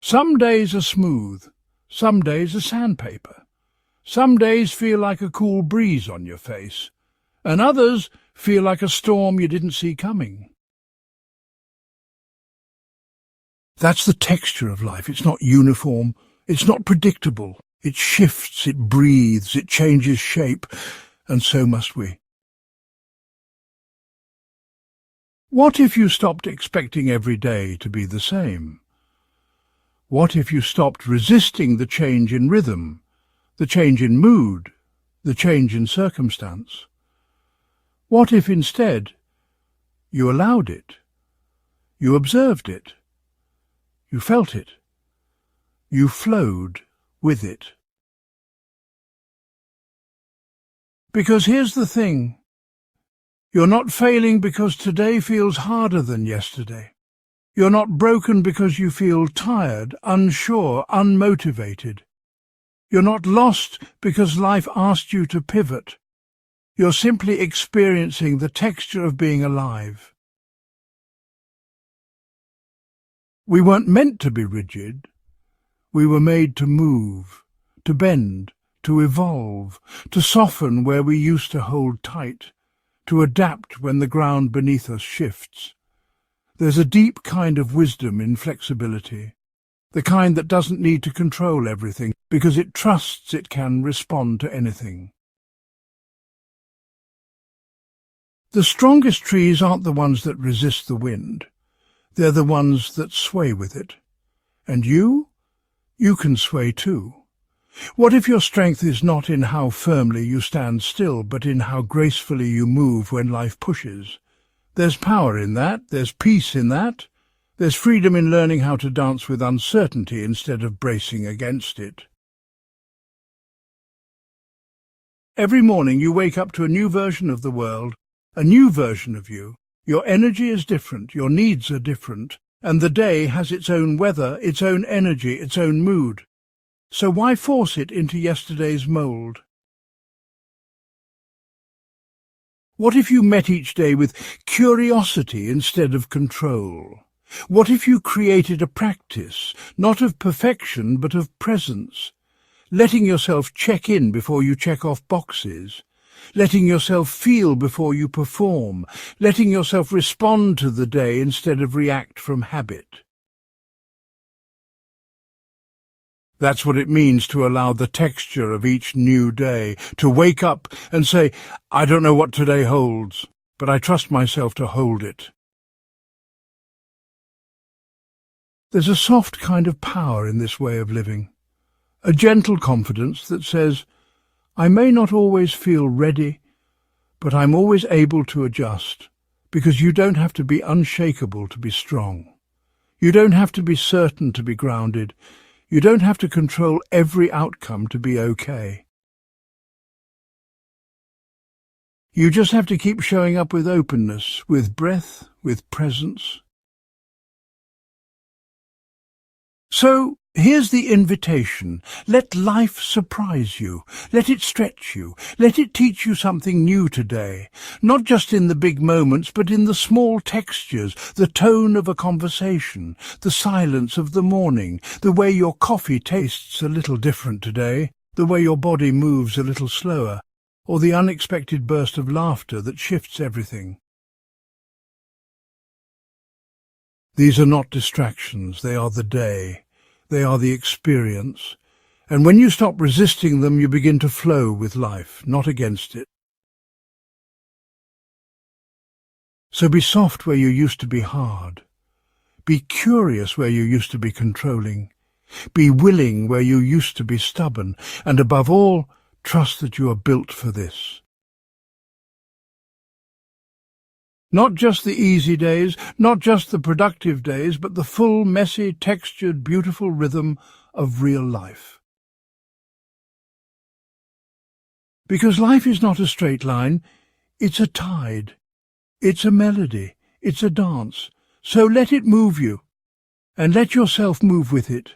Some days are smooth, some days are sandpaper. Some days feel like a cool breeze on your face, and others feel like a storm you didn't see coming. That's the texture of life. It's not uniform, it's not predictable. It shifts, it breathes, it changes shape, and so must we. What if you stopped expecting every day to be the same? What if you stopped resisting the change in rhythm, the change in mood, the change in circumstance? What if instead you allowed it, you observed it, you felt it, you flowed with it? Because here's the thing, you're not failing because today feels harder than yesterday. You're not broken because you feel tired, unsure, unmotivated. You're not lost because life asked you to pivot. You're simply experiencing the texture of being alive. We weren't meant to be rigid. We were made to move, to bend, to evolve, to soften where we used to hold tight, to adapt when the ground beneath us shifts. There's a deep kind of wisdom in flexibility, the kind that doesn't need to control everything because it trusts it can respond to anything. The strongest trees aren't the ones that resist the wind. They're the ones that sway with it. And you can sway too. What if your strength is not in how firmly you stand still, but in how gracefully you move when life pushes? There's power in that, there's peace in that, there's freedom in learning how to dance with uncertainty instead of bracing against it. Every morning you wake up to a new version of the world, a new version of you. Your energy is different, your needs are different, and the day has its own weather, its own energy, its own mood. So why force it into yesterday's mould? What if you met each day with curiosity instead of control? What if you created a practice, not of perfection but of presence, letting yourself check in before you check off boxes, letting yourself feel before you perform, letting yourself respond to the day instead of react from habit? That's what it means to allow the texture of each new day, to wake up and say, I don't know what today holds, but I trust myself to hold it. There's a soft kind of power in this way of living, a gentle confidence that says, I may not always feel ready, but I'm always able to adjust, because you don't have to be unshakable to be strong. You don't have to be certain to be grounded. You don't have to control every outcome to be okay. You just have to keep showing up with openness, with breath, with presence. So, here's the invitation. Let life surprise you. Let it stretch you. Let it teach you something new today. Not just in the big moments, but in the small textures, the tone of a conversation, the silence of the morning, the way your coffee tastes a little different today, the way your body moves a little slower, or the unexpected burst of laughter that shifts everything. These are not distractions, they are the day. They are the experience. And when you stop resisting them, you begin to flow with life, not against it. So be soft where you used to be hard. Be curious where you used to be controlling. Be willing where you used to be stubborn. And above all, trust that you are built for this. Not just the easy days, not just the productive days, but the full, messy, textured, beautiful rhythm of real life. Because life is not a straight line, it's a tide, it's a melody, it's a dance. So let it move you, and let yourself move with it.